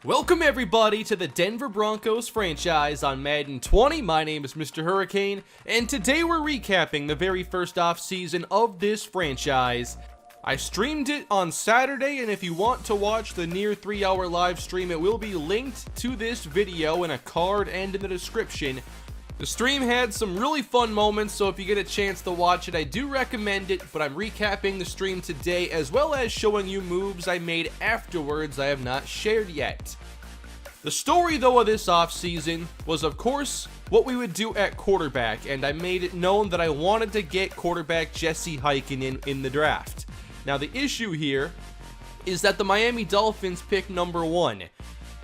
Welcome everybody to the Denver Broncos franchise on Madden 20. My name is MrHurriicane, and today we're recapping the very first offseason of this franchise. I streamed it on Saturday, and if you want to watch the near 3-hour live stream, it will be linked to this video in a card and in the description. The stream had some really fun moments, so if you get a chance to watch it, I do recommend it, but I'm recapping the stream today as well as showing you moves I made afterwards I have not shared yet. The story though of this offseason was of course what we would do at quarterback, and I made it known that I wanted to get quarterback MrHurriicane in the draft. Now the issue here is that the Miami Dolphins pick number 1.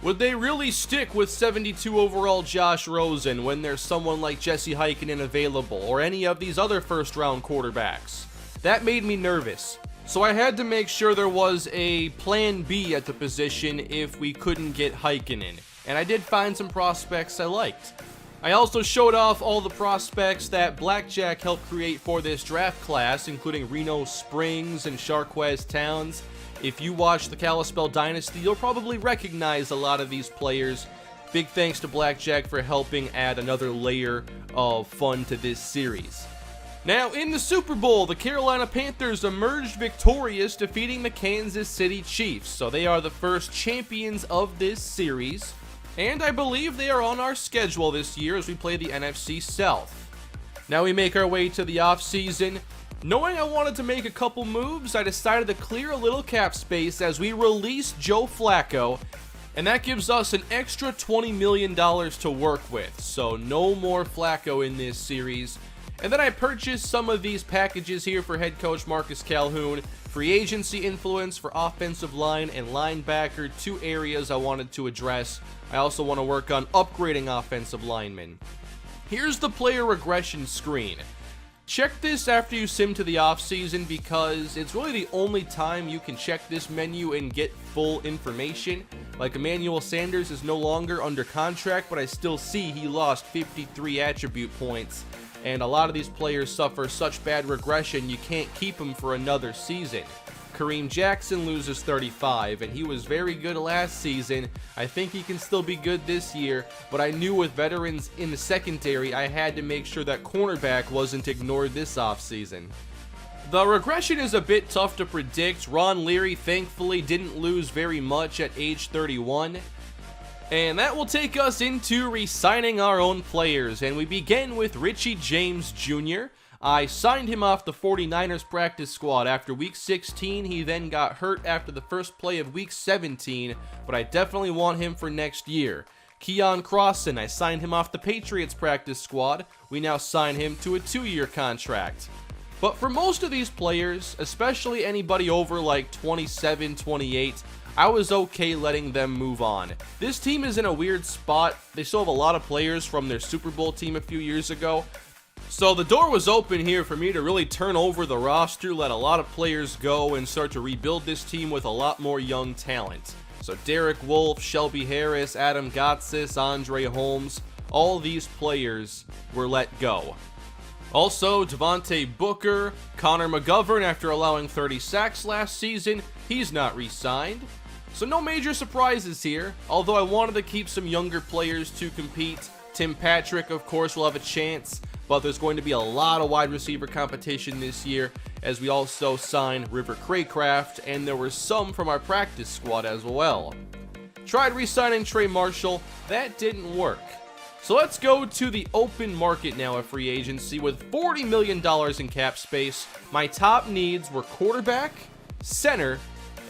Would they really stick with 72 overall Josh Rosen when there's someone like MrHurriicane available, or any of these other first round quarterbacks? That made me nervous. So I had to make sure there was a plan B at the position if we couldn't get Heikkinen, and I did find some prospects I liked. I also showed off all the prospects that Blackjack helped create for this draft class, including Reno Springs and Sharquez Towns. If you watch the Finalizing Dynasty, you'll probably recognize a lot of these players. Big thanks to Blackjack for helping add another layer of fun to this series. Now, in the Super Bowl, the Carolina Panthers emerged victorious, defeating the Kansas City Chiefs. So they are the first champions of this series, and I believe they are on our schedule this year as we play the NFC South. Now we make our way to the offseason. Knowing I wanted to make a couple moves, I decided to clear a little cap space as we release Joe Flacco, and that gives us an extra $20 million to work with, so no more Flacco in this series. And then I purchased some of these packages here for head coach Marcus Calhoun, free agency influence for offensive line and linebacker, 2 areas I wanted to address. I also want to work on upgrading offensive linemen. Here's the player regression screen. Check this after you sim to the offseason because it's really the only time you can check this menu and get full information. Like Emmanuel Sanders is no longer under contract, but I still see he lost 53 attribute points. And a lot of these players suffer such bad regression you can't keep them for another season. Kareem Jackson loses 35, and he was very good last season. I think he can still be good this year, but I knew with veterans in the secondary, I had to make sure that cornerback wasn't ignored this offseason. The regression is a bit tough to predict. Ron Leary thankfully didn't lose very much at age 31. And that will take us into re-signing our own players, and we begin with Richie James Jr. I signed him off the 49ers practice squad after week 16. He then got hurt after the first play of week 17, but I definitely want him for next year. Keon Crossan, I signed him off the Patriots practice squad. We now sign him to a 2-year contract. But for most of these players, especially anybody over like 27, 28, I was okay letting them move on. This team is in a weird spot. They still have a lot of players from their Super Bowl team a few years ago. So the door was open here for me to really turn over the roster, let a lot of players go, and start to rebuild this team with a lot more young talent. So Derek Wolfe, Shelby Harris, Adam Gotsis, Andre Holmes, all these players were let go. Also, Devontae Booker, Connor McGovern, after allowing 30 sacks last season, he's not re-signed. So no major surprises here, although I wanted to keep some younger players to compete. Tim Patrick, of course, will have a chance, but there's going to be a lot of wide receiver competition this year, as we also sign River Craycraft, and there were some from our practice squad as well. Tried re-signing Trey Marshall, that didn't work. So let's go to the open market now of free agency. With $40 million in cap space, my top needs were quarterback, center,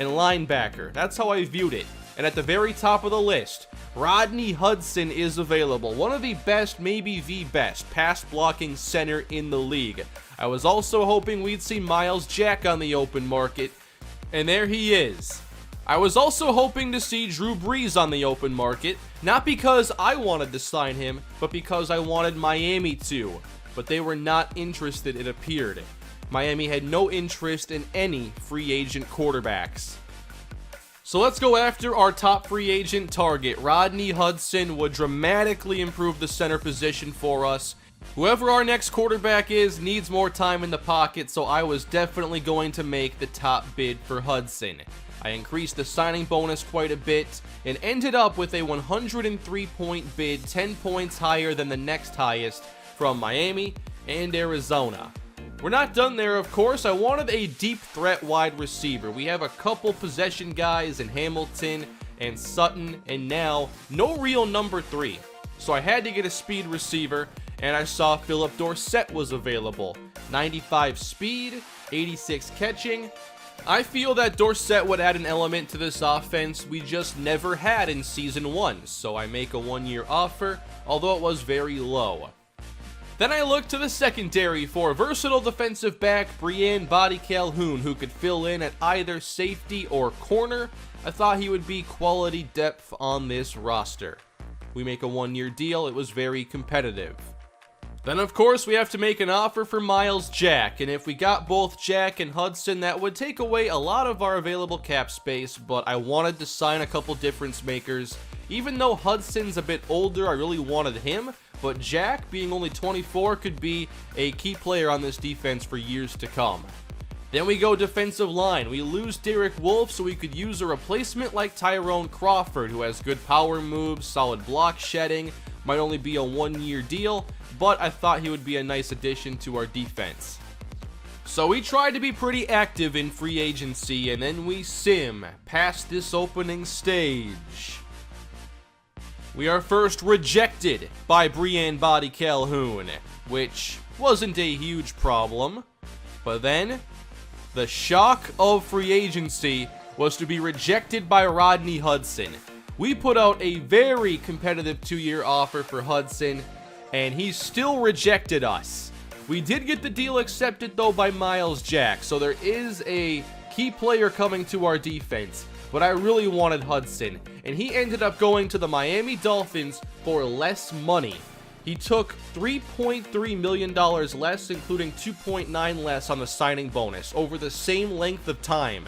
and linebacker. That's how I viewed it. And at the very top of the list, Rodney Hudson is available. One of the best, maybe the best, pass blocking center in the league. I was also hoping we'd see Miles Jack on the open market, and there he is. I was also hoping to see Drew Brees on the open market, not because I wanted to sign him, but because I wanted Miami to. But they were not interested, it appeared. Miami had no interest in any free agent quarterbacks. So let's go after our top free agent target. Rodney Hudson would dramatically improve the center position for us. Whoever our next quarterback is needs more time in the pocket, so I was definitely going to make the top bid for Hudson. I increased the signing bonus quite a bit and ended up with a 103-point bid, 10 points higher than the next highest from Miami and Arizona. We're not done there, of course. I wanted a deep threat wide receiver. We have a couple possession guys in Hamilton and Sutton, and now no real number 3. So I had to get a speed receiver, and I saw Philip Dorsett was available. 95 speed, 86 catching. I feel that Dorsett would add an element to this offense we just never had in Season 1, so I make a 1-year offer, although it was very low. Then I looked to the secondary for a versatile defensive back, Brian Body Calhoun, who could fill in at either safety or corner. I thought he would be quality depth on this roster. We make a 1-year deal. It was very competitive. Then, of course, we have to make an offer for Myles Jack, and if we got both Jack and Hudson, that would take away a lot of our available cap space, but I wanted to sign a couple difference makers. Even though Hudson's a bit older, I really wanted him, but Jack, being only 24, could be a key player on this defense for years to come. Then we go defensive line. We lose Derek Wolfe, so we could use a replacement like Tyrone Crawford, who has good power moves, solid block shedding, might only be a 1-year deal, but I thought he would be a nice addition to our defense. So we tried to be pretty active in free agency, and then we sim past this opening stage. We are first rejected by Brian Body Calhoun, which wasn't a huge problem, but then the shock of free agency was to be rejected by Rodney Hudson. We put out a very competitive 2-year offer for Hudson, and he still rejected us. We did get the deal accepted though by Myles Jack, so there is a key player coming to our defense, but I really wanted Hudson, and he ended up going to the Miami Dolphins for less money. He took $3.3 million less, including $2.9 less on the signing bonus over the same length of time.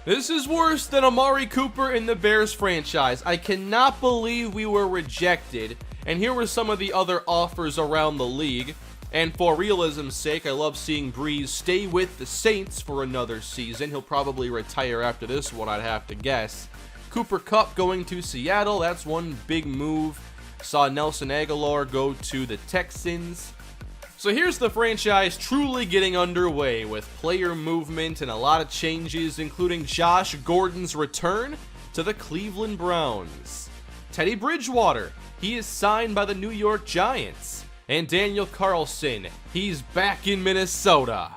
This is worse than Amari Cooper in the Bears franchise. I cannot believe we were rejected, and here were some of the other offers around the league. And for realism's sake, I love seeing Breeze stay with the Saints for another season. He'll probably retire after this one, I'd have to guess. Cooper Kupp going to Seattle, that's one big move. Saw Nelson Aguilar go to the Texans. So here's the franchise truly getting underway with player movement and a lot of changes, including Josh Gordon's return to the Cleveland Browns. Teddy Bridgewater, he is signed by the New York Giants. And Daniel Carlson, he's back in Minnesota.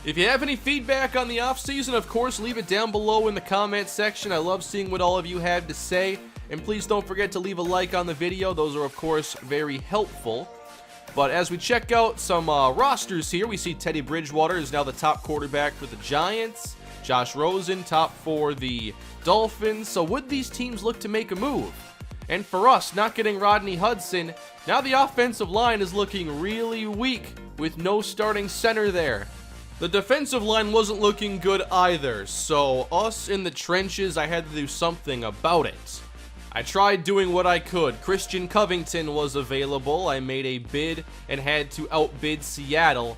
If you have any feedback on the offseason, of course, leave it down below in the comment section. I love seeing what all of you have to say. And please don't forget to leave a like on the video. Those are, of course, very helpful. But as we check out some rosters here, we see Teddy Bridgewater is now the top quarterback for the Giants. Josh Rosen, top for the Dolphins. So would these teams look to make a move? And for us, not getting Rodney Hudson, now the offensive line is looking really weak with no starting center there. The defensive line wasn't looking good either, so us in the trenches, I had to do something about it. I tried doing what I could. Christian Covington was available. I made a bid and had to outbid Seattle.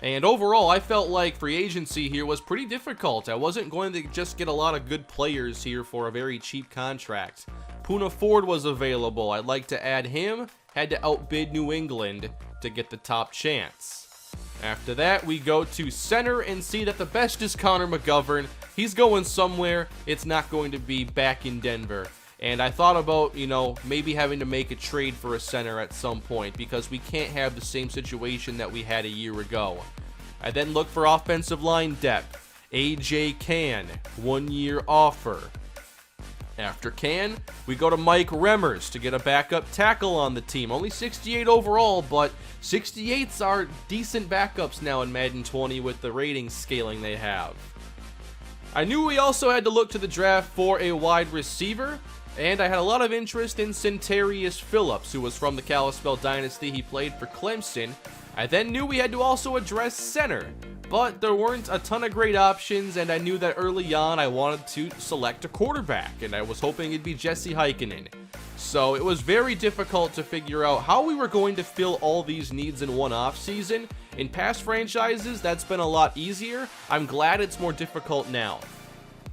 And overall, I felt like free agency here was pretty difficult. I wasn't going to just get a lot of good players here for a very cheap contract. Poona Ford was available. I'd like to add him. Had to outbid New England to get the top chance. After that, we go to center and see that the best is Connor McGovern. He's going somewhere. It's not going to be back in Denver. And I thought about, maybe having to make a trade for a center at some point because we can't have the same situation that we had a year ago. I then looked for offensive line depth. A.J. Cann, 1-year offer. After Cann, we go to Mike Remmers to get a backup tackle on the team. Only 68 overall, but 68s are decent backups now in Madden 20 with the rating scaling they have. I knew we also had to look to the draft for a wide receiver, and I had a lot of interest in Centarius Phillips, who was from the Kalispell Dynasty. He played for Clemson. I then knew we had to also address center, but there weren't a ton of great options, and I knew that early on I wanted to select a quarterback, and I was hoping it'd be Jesse Heikkinen. So it was very difficult to figure out how we were going to fill all these needs in one offseason. In past franchises, that's been a lot easier. I'm glad it's more difficult now.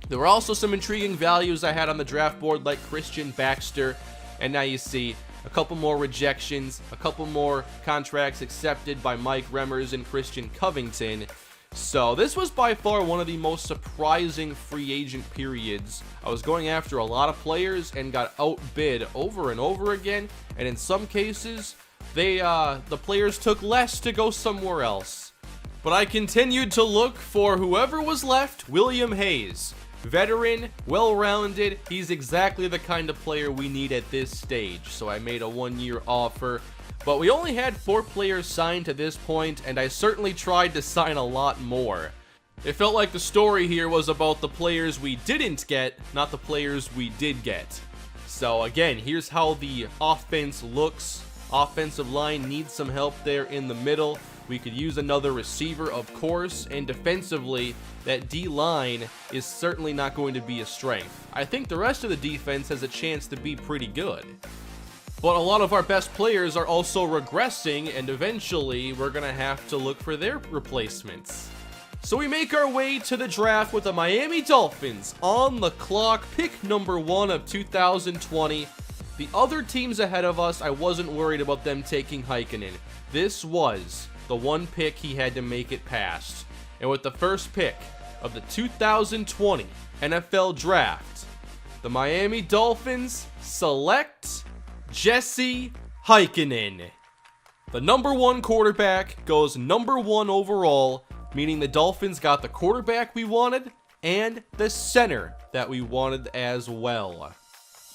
There were also some intriguing values I had on the draft board, like Christian Baxter, and now you see a couple more rejections, a couple more contracts accepted by Mike Remmers and Christian Covington. So this was by far one of the most surprising free agent periods. I was going after a lot of players and got outbid over and over again, and in some cases, the players took less to go somewhere else. But I continued to look for whoever was left. William Hayes, veteran, well-rounded, he's exactly the kind of player we need at this stage. So I made a 1-year offer. But we only had 4 players signed to this point, and I certainly tried to sign a lot more. It felt like the story here was about the players we didn't get, not the players we did get. So again, here's how the offense looks. Offensive line needs some help there in the middle. We could use another receiver, of course, and defensively, that D-line is certainly not going to be a strength. I think the rest of the defense has a chance to be pretty good. But a lot of our best players are also regressing, and eventually we're going to have to look for their replacements. So we make our way to the draft with the Miami Dolphins on the clock, pick number 1 of 2020. The other teams ahead of us, I wasn't worried about them taking Heikkinen. This was the one pick he had to make it past. And with the first pick of the 2020 NFL Draft, the Miami Dolphins select Jesse Heikkinen. The number 1 quarterback goes number 1 overall, meaning the Dolphins got the quarterback we wanted and the center that we wanted as well.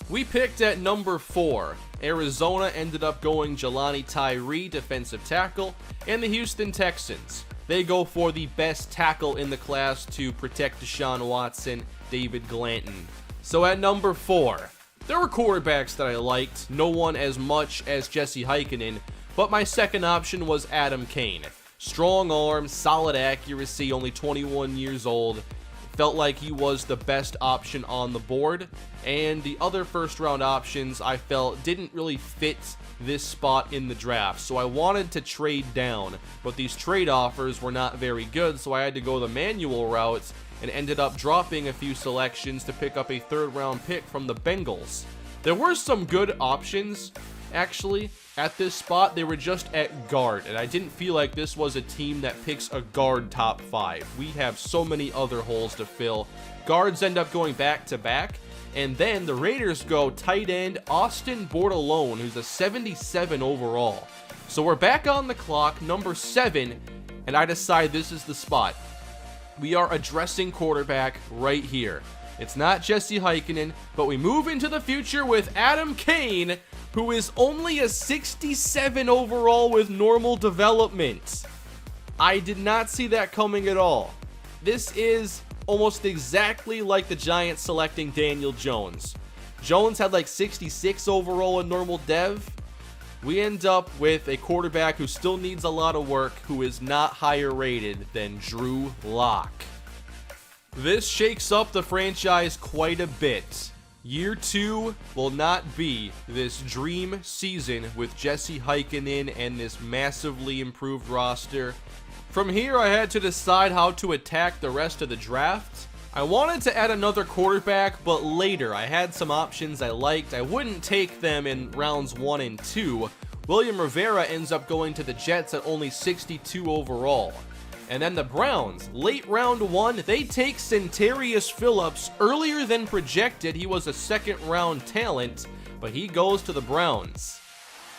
We picked at number 4. Arizona ended up going Jelani Tyree, defensive tackle, and the Houston Texans. They go for the best tackle in the class to protect Deshaun Watson, David Glanton. So at number 4, there were quarterbacks that I liked, no one as much as Jesse Heikkinen, but my second option was Adam Kane. Strong arm, solid accuracy, only 21 years old. Felt like he was the best option on the board, and the other first round options I felt didn't really fit this spot in the draft, so I wanted to trade down, but these trade offers were not very good, so I had to go the manual route and ended up dropping a few selections to pick up a 3rd round pick from the Bengals. There were some good options, actually, at this spot. They were just at guard, and I didn't feel like this was a team that picks a guard top 5. We have so many other holes to fill. Guards end up going back to back, and then the Raiders go tight end Austin Bordelon, who's a 77 overall. So we're back on the clock, number 7, and I decide this is the spot. We are addressing quarterback right here. It's not Jesse Heikkinen, but we move into the future with Adam Kane, who is only a 67 overall with normal development. I did not see that coming at all. This is almost exactly like the Giants selecting Daniel Jones. Jones had like 66 overall in normal dev. We end up with a quarterback who still needs a lot of work, who is not higher rated than Drew Lock. This shakes up the franchise quite a bit. Year 2 will not be this dream season with Jesse Heikkinen and this massively improved roster. From here, I had to decide how to attack the rest of the draft. I wanted to add another quarterback, but later I had some options I liked. I wouldn't take them in rounds 1 and 2. William Rivera ends up going to the Jets at only 62 overall. And then the Browns, late round 1, they take Centarius Phillips earlier than projected. He was a 2nd round talent, but he goes to the Browns.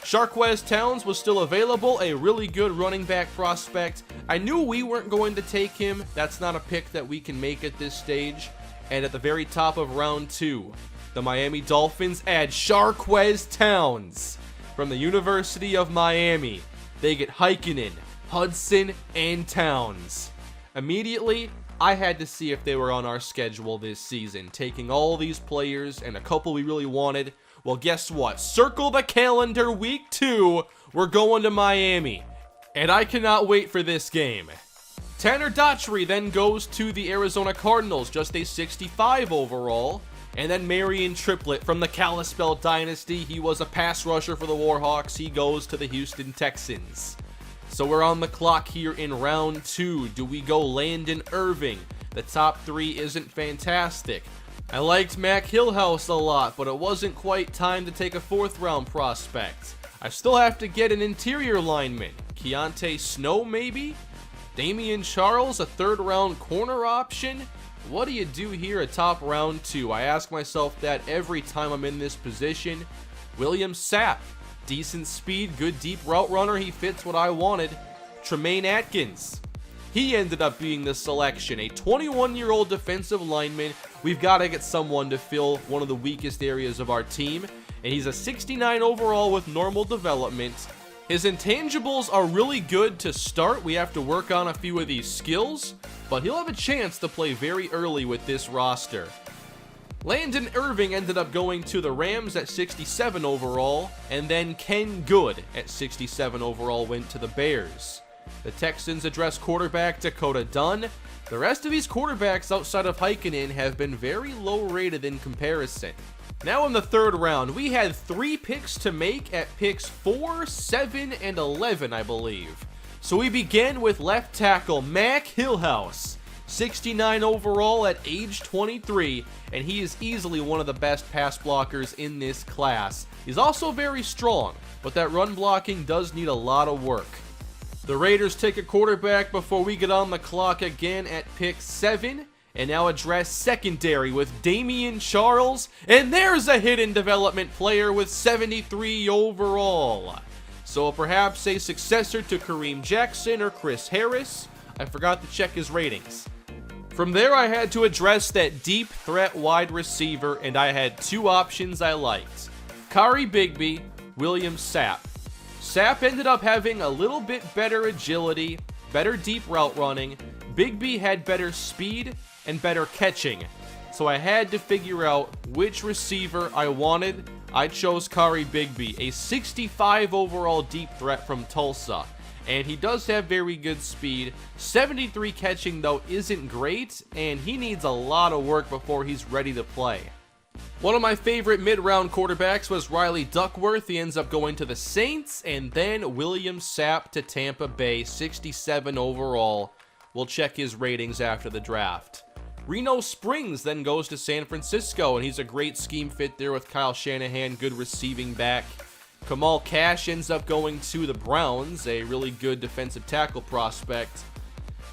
Sharquez Towns was still available, a really good running back prospect. I knew we weren't going to take him. That's not a pick that we can make at this stage. And at the very top of round 2, the Miami Dolphins add Sharquez Towns from the University of Miami. They get Heikkinen, Hudson, and Towns. Immediately, I had to see if they were on our schedule this season, taking all these players and a couple we really wanted. Well, guess what? Circle the calendar, week 2, we're going to Miami. And I cannot wait for this game. Tanner Daughtry then goes to the Arizona Cardinals, just a 65 overall. And then Marion Triplett from the Kalispell Dynasty. He was a pass rusher for the Warhawks. He goes to the Houston Texans. So we're on the clock here in round 2. Do we go Landon Irving, The top 3 isn't fantastic. I liked Mac Hillhouse a lot, but it wasn't quite time to take a 4th round prospect. I still have to get an interior lineman. Keontae Snow maybe? Damian Charles, a 3rd round corner option? What do you do here at top round 2? I ask myself that every time I'm in this position. William Sapp, decent speed, good deep route runner, he fits what I wanted. Tremaine Atkins, he ended up being the selection, a 21-year-old defensive lineman. We've got to get someone to fill one of the weakest areas of our team, and he's a 69 overall with normal development. His intangibles are really good to start. We have to work on a few of these skills, but he'll have a chance to play very early with this roster. Landon Irving ended up going to the Rams at 67 overall, and then Ken Good at 67 overall went to the Bears. The Texans addressed quarterback Dakota Dunn. The rest of these quarterbacks outside of Heikkinen have been very low rated in comparison. Now in the 3rd round, we had 3 picks to make at picks 4, 7, and 11, I believe. So we begin with left tackle Mac Hillhouse, 69 overall at age 23, and he is easily one of the best pass blockers in this class. He's also very strong, but that run blocking does need a lot of work. The Raiders take a quarterback before we get on the clock again at pick 7, and now address secondary with Damian Charles, and there's a hidden development player with 73 overall. So perhaps a successor to Kareem Jackson or Chris Harris. I forgot to check his ratings. From there, I had to address that deep threat wide receiver, and I had 2 options I liked. Kari Bigby, William Sapp. Sapp ended up having a little bit better agility, better deep route running. Bigby had better speed and better catching. So I had to figure out which receiver I wanted. I chose Kari Bigby, a 65 overall deep threat from Tulsa. And he does have very good speed. 73 catching, though, isn't great, and he needs a lot of work before he's ready to play. One of my favorite mid-round quarterbacks was Riley Duckworth. He ends up going to the Saints, and then William Sapp to Tampa Bay, 67 overall. We'll check his ratings after the draft. Reno Springs then goes to San Francisco, and he's a great scheme fit there with Kyle Shanahan, good receiving back. Kamal Cash ends up going to the Browns, a really good defensive tackle prospect.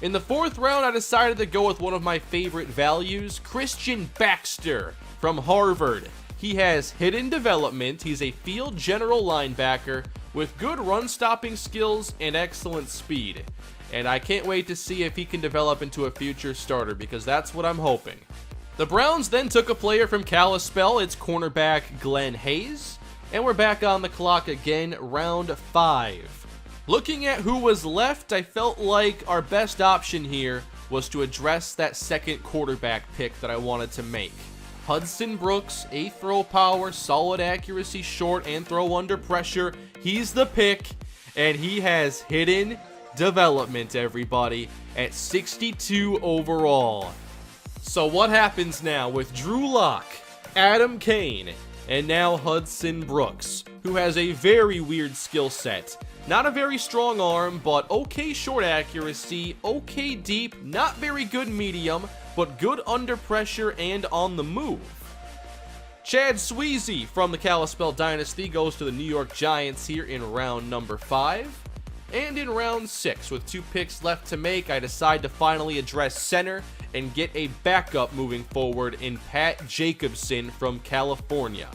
In the 4th round, I decided to go with one of my favorite values, Christian Baxter from Harvard. He has hidden development. He's a field general linebacker with good run-stopping skills and excellent speed. And I can't wait to see if he can develop into a future starter, because that's what I'm hoping. The Browns then took a player from Kalispell. It's cornerback Glenn Hayes. And we're back on the clock again, round 5. Looking at who was left, I felt like our best option here was to address that second quarterback pick that I wanted to make. Hudson Brooks, a throw power, solid accuracy, short, and throw under pressure. He's the pick, and he has hidden development, everybody, at 62 overall. So what happens now with Drew Lock, Adam Kane, and now Hudson Brooks, who has a very weird skill set. Not a very strong arm, but okay short accuracy, okay deep, not very good medium, but good under pressure and on the move. Chad Sweezy from the Kalispell Dynasty goes to the New York Giants here in round number 5. And in round 6, with 2 picks left to make, I decide to finally address center and get a backup moving forward in Pat Jacobson from California.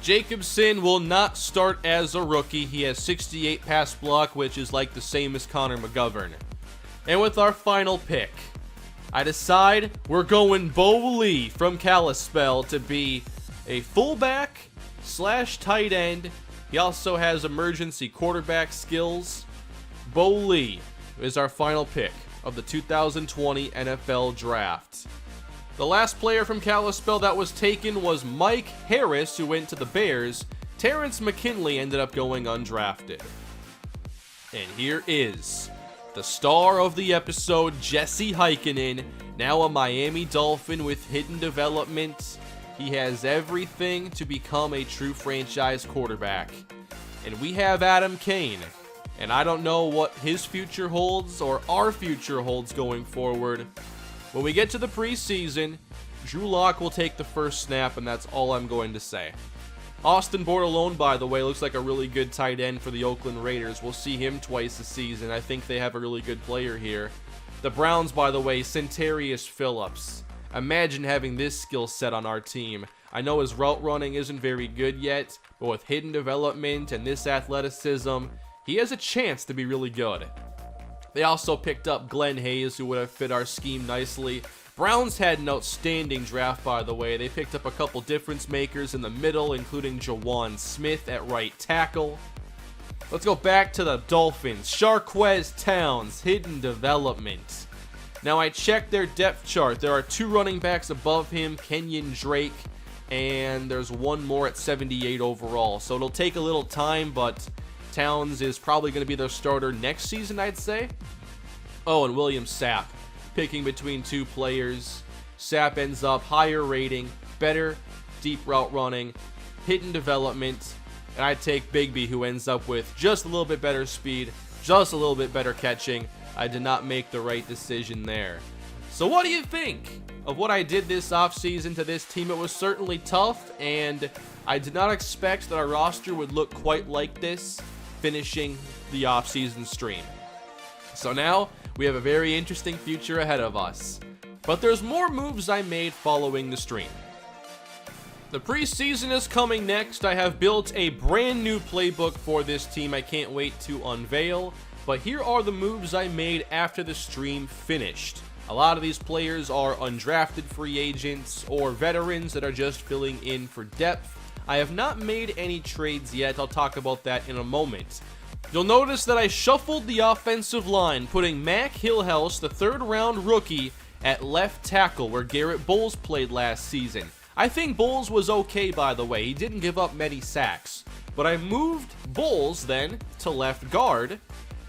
Jacobson will not start as a rookie. He has 68 pass block, which is like the same as Connor McGovern. And with our final pick, I decide we're going Bo Lee from Kalispell to be a fullback / tight end. He also has emergency quarterback skills. Bo Lee is our final pick of the 2020 NFL Draft. The last player from Kalispell that was taken was Mike Harris, who went to the Bears. Terrence McKinley ended up going undrafted. And here is the star of the episode, Jesse Heikkinen, now a Miami Dolphin with hidden development. He has everything to become a true franchise quarterback. And we have Adam Kane. And I don't know what his future holds or our future holds going forward. When we get to the preseason, Drew Lock will take the first snap, and that's all I'm going to say. Austin Bordelon, by the way, looks like a really good tight end for the Oakland Raiders. We'll see him twice this season. I think they have a really good player here. The Browns, by the way, Centarius Phillips. Imagine having this skill set on our team. I know his route running isn't very good yet, but with hidden development and this athleticism, he has a chance to be really good. They also picked up Glenn Hayes, who would have fit our scheme nicely. Browns had an outstanding draft, by the way. They picked up a couple difference makers in the middle, including Jawan Smith at right tackle. Let's go back to the Dolphins. Sharquez Towns, hidden development. Now, I checked their depth chart. There are 2 running backs above him, Kenyon Drake, and there's one more at 78 overall. So it'll take a little time, but Towns is probably going to be their starter next season, I'd say. Oh, and William Sapp. Picking between 2 players. Sapp ends up higher rating, better deep route running, hidden development, and I take Bigby, who ends up with just a little bit better speed, just a little bit better catching. I did not make the right decision there. So what do you think of what I did this offseason to this team? It was certainly tough, and I did not expect that our roster would look quite like this finishing the offseason stream. So now we have a very interesting future ahead of us. But there's more moves I made following the stream. The preseason is coming next. I have built a brand new playbook for this team I can't wait to unveil. But here are the moves I made after the stream finished. A lot of these players are undrafted free agents or veterans that are just filling in for depth. I have not made any trades yet. I'll talk about that in a moment. You'll notice that I shuffled the offensive line, putting Mac Hillhouse, the 3rd round rookie, at left tackle where Garrett Bowles played last season. I think Bowles was okay, by the way. He didn't give up many sacks. But I moved Bowles then to left guard,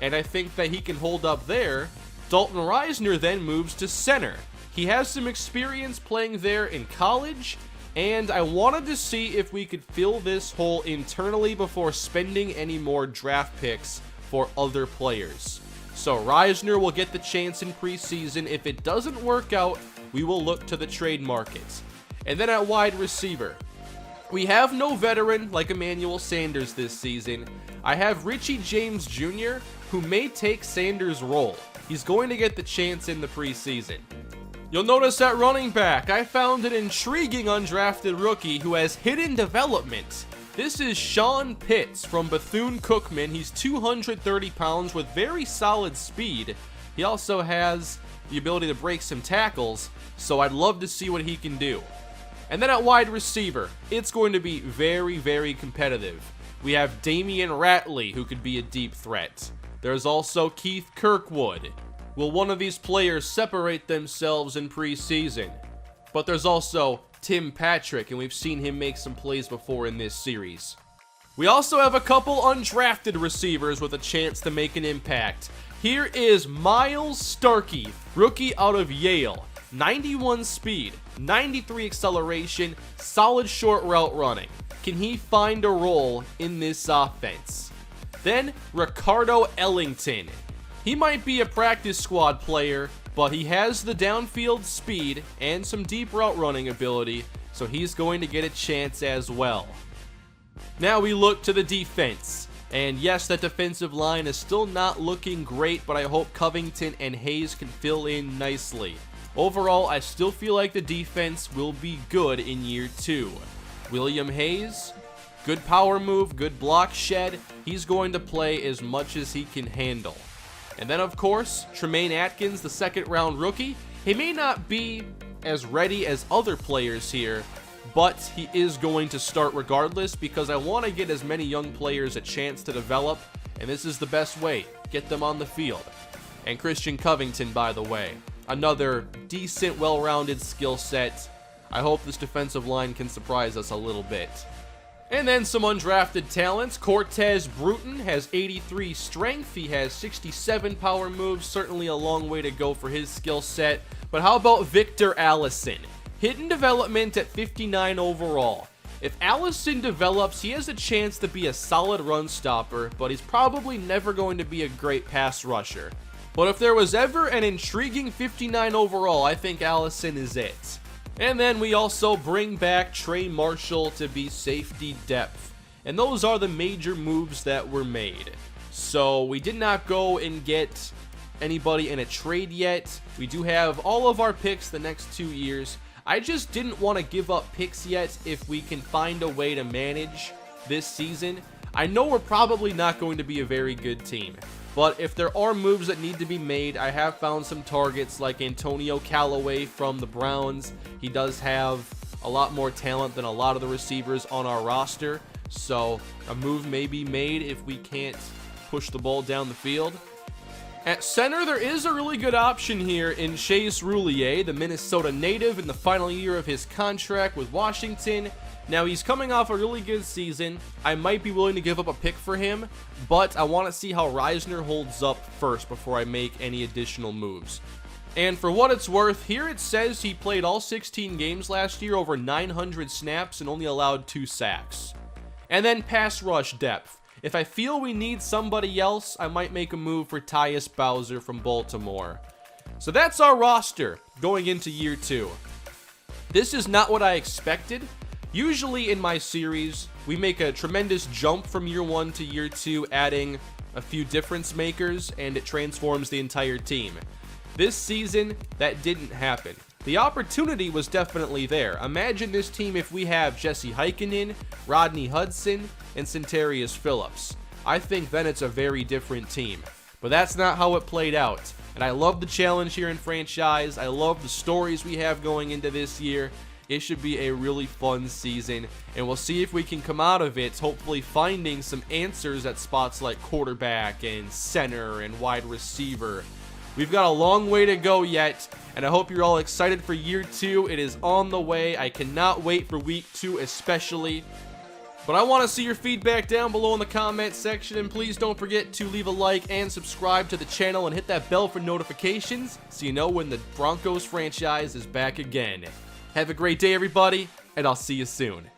and I think that he can hold up there. Dalton Reisner then moves to center. He has some experience playing there in college, and I wanted to see if we could fill this hole internally before spending any more draft picks for other players. So Reisner will get the chance in preseason. If it doesn't work out, we will look to the trade market. And then at wide receiver, we have no veteran like Emmanuel Sanders this season. I have Richie James Jr., who may take Sanders' role. He's going to get the chance in the preseason. You'll notice at running back, I found an intriguing undrafted rookie who has hidden development. This is Sean Pitts from Bethune-Cookman. He's 230 pounds with very solid speed. He also has the ability to break some tackles, so I'd love to see what he can do. And then at wide receiver, it's going to be very, very competitive. We have Damian Ratley, who could be a deep threat. There's also Keith Kirkwood. Will one of these players separate themselves in preseason? But there's also Tim Patrick, and we've seen him make some plays before in this series. We also have a couple undrafted receivers with a chance to make an impact. Here is Miles Starkey, rookie out of Yale. 91 speed, 93 acceleration, solid short route running. Can he find a role in this offense? Then Ricardo Ellington. He might be a practice squad player, but he has the downfield speed and some deep route running ability, so he's going to get a chance as well. Now we look to the defense. And yes, that defensive line is still not looking great, but I hope Covington and Hayes can fill in nicely. Overall, I still feel like the defense will be good in year 2. William Hayes, good power move, good block shed. He's going to play as much as he can handle. And then, of course, Tremaine Atkins, the 2nd round rookie. He may not be as ready as other players here, but he is going to start regardless because I want to get as many young players a chance to develop, and this is the best way. Get them on the field. And Christian Covington, by the way, another decent, well-rounded skill set. I hope this defensive line can surprise us a little bit. And then some undrafted talents. Cortez Bruton has 83 strength. He has 67 power moves. Certainly a long way to go for his skill set. But how about Victor Allison? Hidden development at 59 overall. If Allison develops, he has a chance to be a solid run stopper, but he's probably never going to be a great pass rusher. But if there was ever an intriguing 59 overall, I think Allison is it. And then we also bring back Trey Marshall to be safety depth. And those are the major moves that were made. So we did not go and get anybody in a trade yet. We do have all of our picks the next 2 years. I just didn't want to give up picks yet if we can find a way to manage this season. I know we're probably not going to be a very good team, but if there are moves that need to be made, I have found some targets like Antonio Callaway from the Browns. He does have a lot more talent than a lot of the receivers on our roster, so a move may be made if we can't push the ball down the field. At center, there is a really good option here in Chase Roulier, the Minnesota native in the final year of his contract with Washington. Now, he's coming off a really good season. I might be willing to give up a pick for him, but I want to see how Reisner holds up first before I make any additional moves. And for what it's worth, here it says he played all 16 games last year, over 900 snaps, and only allowed 2 sacks. And then pass rush depth. If I feel we need somebody else, I might make a move for Tyus Bowser from Baltimore. So that's our roster going into year 2. This is not what I expected. Usually in my series, we make a tremendous jump from year 1 to year 2, adding a few difference makers, and it transforms the entire team. This season, that didn't happen. The opportunity was definitely there. Imagine this team if we have Jesse Heikkinen, Rodney Hudson, and Centarius Phillips. I think then it's a very different team. But that's not how it played out. And I love the challenge here in Franchise. I love the stories we have going into this year. It should be a really fun season, and we'll see if we can come out of it, hopefully finding some answers at spots like quarterback and center and wide receiver. We've got a long way to go yet, and I hope you're all excited for year 2. It is on the way. I cannot wait for week 2 especially. But I want to see your feedback down below in the comment section, and please don't forget to leave a like and subscribe to the channel and hit that bell for notifications so you know when the Broncos franchise is back again. Have a great day, everybody, and I'll see you soon.